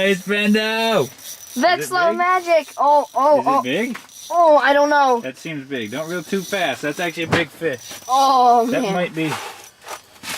Nice, Brendo. VEXILAR magic. Oh. Is it big? Oh, I don't know. That seems big. Don't reel too fast. That's actually a big fish. Oh, man. That might be.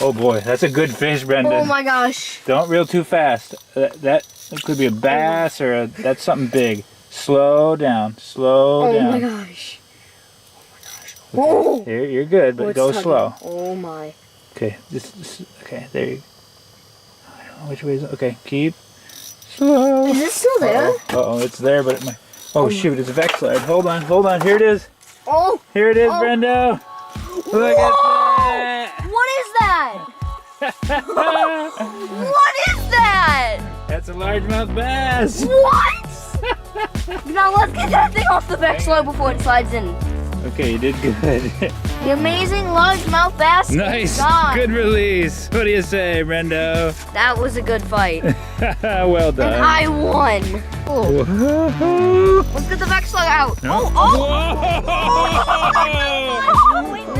Oh boy, that's a good fish, Brendan. Oh my gosh. Don't reel too fast. That could be a bass or that's something big. Slow down. Slow down. Oh my gosh. Oh. You're good, but go slow. Oh my. Okay, okay, there you go. I don't know which way is it. Okay, keep slow. Is it still there? Uh-oh, it's there, but it might. Oh shoot, it's VEXILAR. Hold on. Here it is. Oh. Here it is, Brendo. Look at that. What is that? What is that? That's a largemouth bass. What? Now let's get that thing off the VEXILAR before it slides in. Okay, you did good. The amazing largemouth bass. Nice. Gone. Good release. What do you say, Brendo? That was a good fight. Well done. And I won. Oh. Whoa. Let's get the VEXILAR out. No. Oh.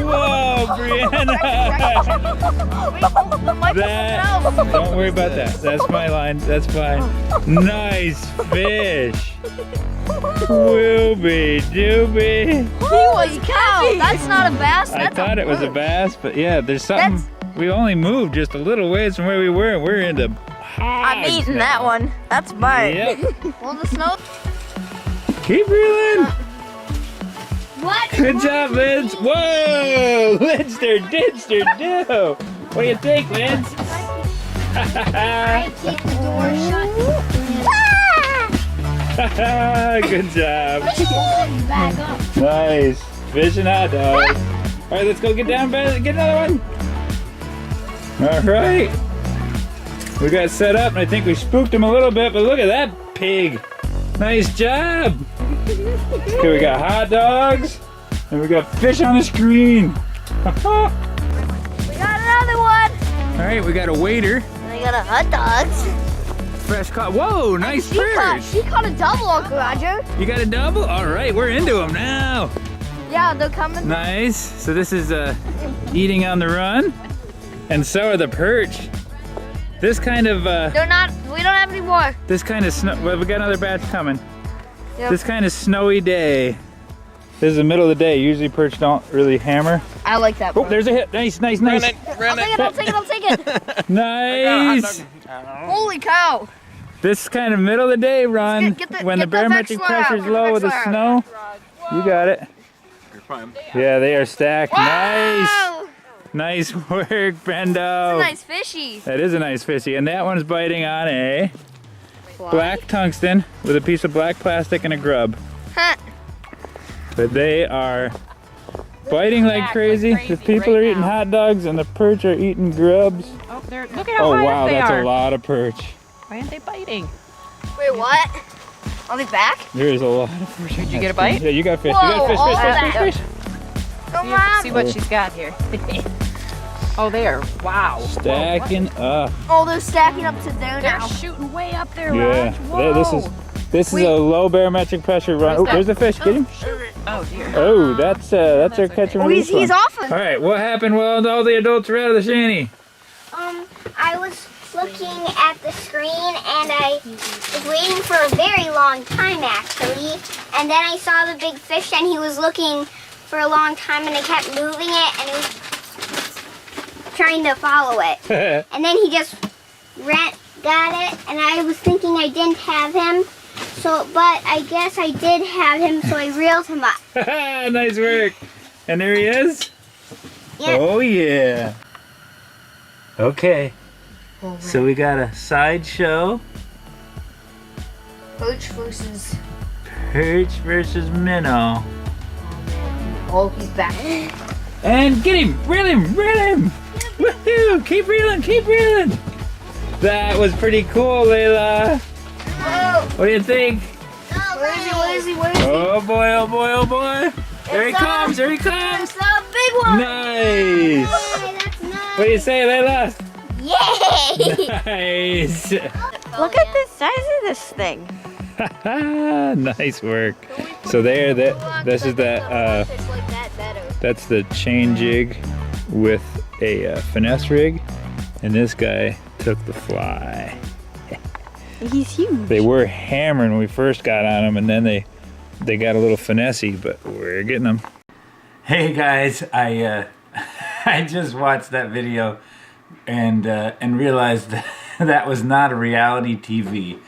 Whoa, Brianna. Don't worry about that. That's my line. That's fine. Nice fish. Whoopie doobie. Holy cow. That's not a bass. I thought it was a bass, but yeah, there's something. We only moved just a little ways from where we were, and we're into hogs. I'm eating that one. That's mine. Yep. Well, the snow. Keep reeling. What? Good job, Linz. Whoa, Linster, Dinster, do. What do you think, Linz? I keep the door shut. Good job. Back up. Nice. Fish and hot dogs. All right, let's go get down, get another one. All right. We got set up, and I think we spooked him a little bit, but look at that pig. Nice job. Okay, we got hot dogs, and we got fish on the screen. We got another one. All right, we got a waiter. And we got a hot dogs. Fresh caught. Whoa, nice fish. She caught a double, Uncle Roger. You got a double? All right, we're into them now. Yeah, they're coming. Nice. So this is eating on the run, and so are the perch. This kind of They're not. We don't have any more. this kind of snow. Well, we got another batch coming. Yep. This kind of snowy day. This is the middle of the day. Usually perch don't really hammer. I like that. Oh, there's a hit. Nice, nice, nice. I'll take it. Nice. Holy cow. This kind of middle of the day run when the barometric VEXILAR pressure is out. low with the snow. You got it. Yeah, they are stacked. Nice. Wow. Nice work, Brendo. That's a nice fishy. That is a nice fishy, and that one's biting on a black tungsten with a piece of black plastic and a grub. Huh. But they are biting like crazy. The people are eating hot dogs and the perch are eating grubs. Oh, look at how high wow, up they that's are. a lot of perch. Why aren't they biting? Wait, what? Are they back? There is a lot of perch. Did you get a bite? Yeah, you got fish. Whoa, You got all fish, that. fish. Come on. See what she's got here. Oh, there. Wow. Stacking up. Oh, they're stacking up to there They're now. shooting way up there, Yeah, Raj. Whoa. this is a low barometric pressure run. Oh, there's the fish. Get him. Oh, dear. Oh, that's our catch and Oh, release he's one. off. All right, what happened while all the adults were out of the shanty? I was looking at the screen and I was waiting for a very long time actually. And then I saw the big fish and he was looking for a long time and I kept moving it and it was trying to follow it. And then he just got it and I was thinking I didn't have him. But I guess I did have him, so I reeled him up. Nice work. And there he is. Yeah. Oh yeah. Okay. So we got a sideshow. Perch versus. Perch versus minnow. Oh, he's back. And get him! Reel him! Reel him! Woohoo! Keep reeling! Keep reeling! That was pretty cool, Layla. Whoa. What do you think? Where is he? Where is he? Where is he? Oh boy! Oh boy! Oh boy! There he comes! There he comes! It's a big one. Nice! Hey, that's nice. What do you say, Layla? Yay! Nice! Look at the size of this thing. Nice work. So there, this is that. It's like that better. That's the chain jig with a finesse rig, and this guy took the fly. He's huge. They were hammering when we first got on them, and then they got a little finessey, but we're getting them. Hey guys, I I just watched that video and realized that was not a reality TV.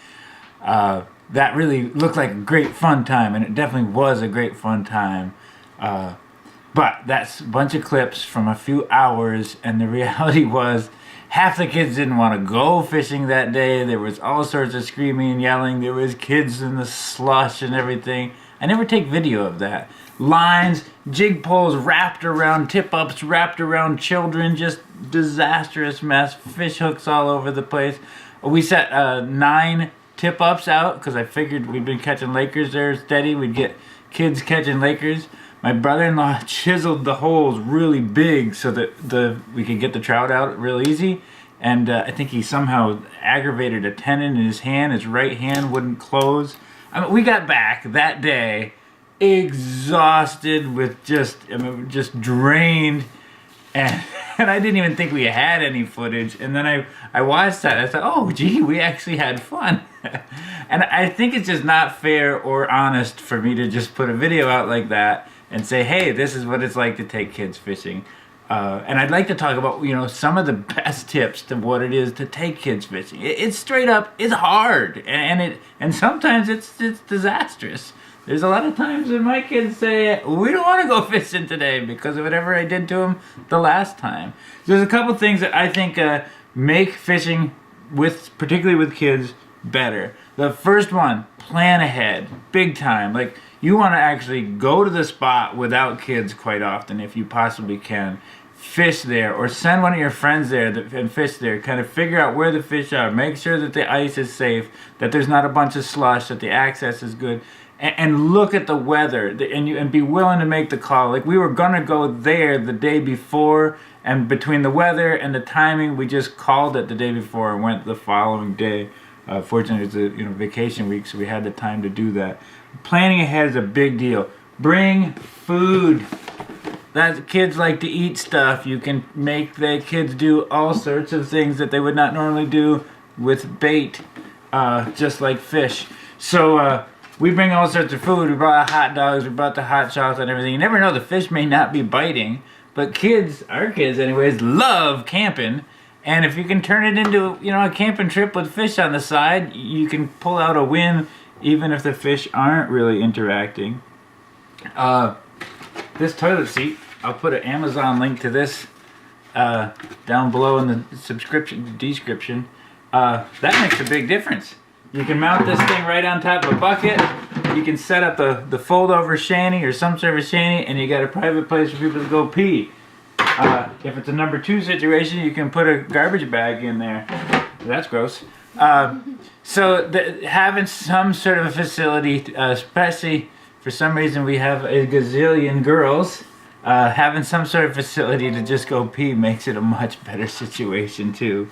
That really looked like a great fun time, and it definitely was a great fun time. But that's a bunch of clips from a few hours, and the reality was half the kids didn't want to go fishing that day. There was all sorts of screaming and yelling. There was kids in the slush and everything. I never take video of that. Lines, jig poles wrapped around tip-ups, wrapped around children, just disastrous mess. Fish hooks all over the place. We set 9 tip-ups out because I figured we'd been catching Lakers there steady. We'd get kids catching Lakers. My brother-in-law chiseled the holes really big so that we could get the trout out real easy. And I think he somehow aggravated a tendon in his hand. His right hand wouldn't close. I mean, we got back that day exhausted with just drained. And I didn't even think we had any footage. And then I watched that. I thought, oh, gee, we actually had fun. And I think it's just not fair or honest for me to just put a video out like that and say, hey, this is what it's like to take kids fishing. And I'd like to talk about, you know, some of the best tips to what it is to take kids fishing. It's straight up, it's hard. And sometimes it's disastrous. There's a lot of times when my kids say, we don't want to go fishing today because of whatever I did to them the last time. There's a couple things that I think make fishing, particularly with kids, better. The first one, plan ahead, big time. Like, you want to actually go to the spot without kids quite often if you possibly can. Fish there, or send one of your friends there and fish there. Kind of figure out where the fish are. Make sure that the ice is safe, that there's not a bunch of slush, that the access is good. And look at the weather, and be willing to make the call. Like, we were gonna go there the day before, and between the weather and the timing, we just called it the day before and went the following day. Fortunately, it's a vacation week, so we had the time to do that. Planning ahead is a big deal. Bring food. Kids like to eat stuff. You can make the kids do all sorts of things that they would not normally do with bait, just like fish. So we bring all sorts of food. We brought hot dogs. We brought the hot chocolate and everything. You never know, the fish may not be biting, but kids, our kids anyways, love camping. And if you can turn it into, a camping trip with fish on the side, you can pull out a win even if the fish aren't really interacting. This toilet seat, I'll put an Amazon link to this down below in the description. That makes a big difference. You can mount this thing right on top of a bucket. You can set up the fold-over shanty or some sort of shanty, and you got a private place for people to go pee. If it's a number 2 situation, you can put a garbage bag in there. That's gross. So having some sort of a facility, especially for some reason we have a gazillion girls, having some sort of facility to just go pee makes it a much better situation too.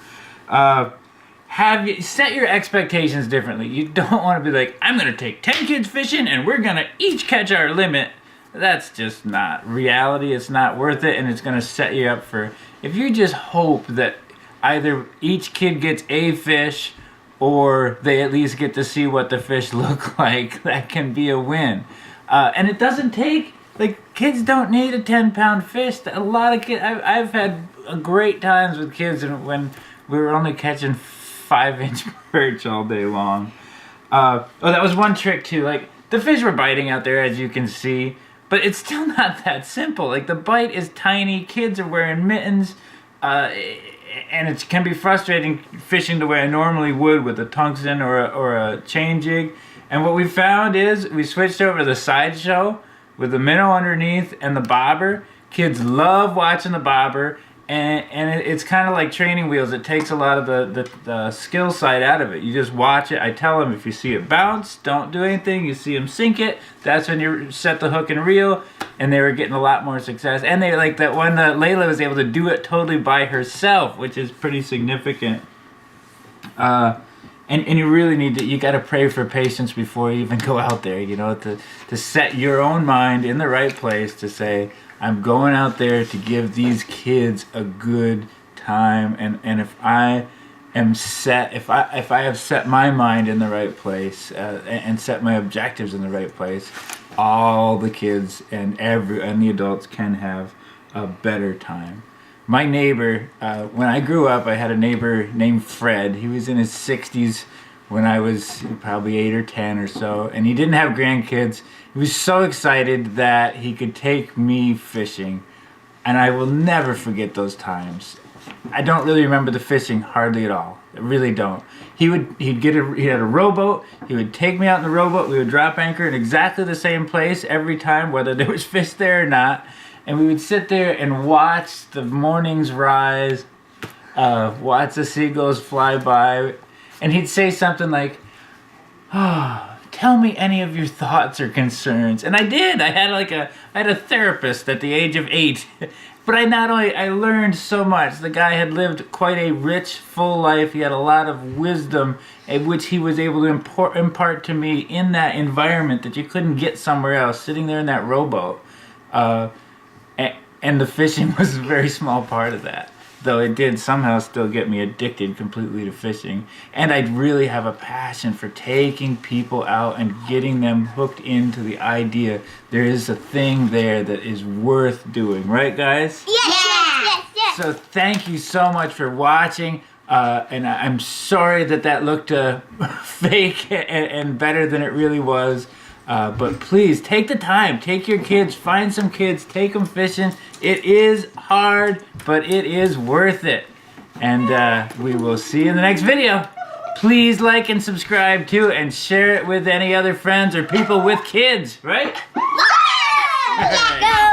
Set your expectations differently. You don't want to be like, I'm going to take 10 kids fishing and we're going to each catch our limit. That's just not reality. It's not worth it, and it's going to set you up for, if you just hope that either each kid gets a fish or they at least get to see what the fish look like, that can be a win. And it doesn't take, kids don't need a 10-pound fish. A lot of kids, I've had great times with kids when we were only catching 5-inch perch all day long. That was one trick too. The fish were biting out there, as you can see. But it's still not that simple. The bite is tiny. Kids are wearing mittens. And it can be frustrating fishing the way I normally would with a tungsten or a chain jig. And what we found is we switched over to the sideshow with the minnow underneath and the bobber. Kids love watching the bobber. And it's kind of like training wheels. It takes a lot of the skill side out of it. You just watch it. I tell them if you see it bounce, don't do anything. You see them sink it, that's when you set the hook and reel. And they were getting a lot more success. And they like that one, Layla was able to do it totally by herself, which is pretty significant. And you really need to, you got to pray for patience before you even go out there, to set your own mind in the right place to say, I'm going out there to give these kids a good time, and if I am set, if I have set my mind in the right place and set my objectives in the right place, all the kids and the adults can have a better time. My neighbor, when I grew up, I had a neighbor named Fred. He was in his 60s when I was probably 8 or 10 or so, and he didn't have grandkids. He was so excited that he could take me fishing, and I will never forget those times. I don't really remember the fishing hardly at all. I really don't. He had a rowboat. He would take me out in the rowboat. We would drop anchor in exactly the same place every time, whether there was fish there or not. And we would sit there and watch the mornings rise, watch the seagulls fly by, and he'd say something like, "Oh, tell me any of your thoughts or concerns." And I did. I had a therapist at the age of 8. But I learned so much. The guy had lived quite a rich, full life. He had a lot of wisdom, which he was able to impart to me in that environment that you couldn't get somewhere else, sitting there in that rowboat. And the fishing was a very small part of that, though it did somehow still get me addicted completely to fishing. And I really have a passion for taking people out and getting them hooked into the idea there is a thing there that is worth doing. Right, guys? Yes. So thank you so much for watching. And I'm sorry that looked fake and better than it really was. But please take the time, take your kids, find some kids, take them fishing. It is hard, but it is worth it. And we will see you in the next video. Please like and subscribe too, and share it with any other friends or people with kids, right? Go!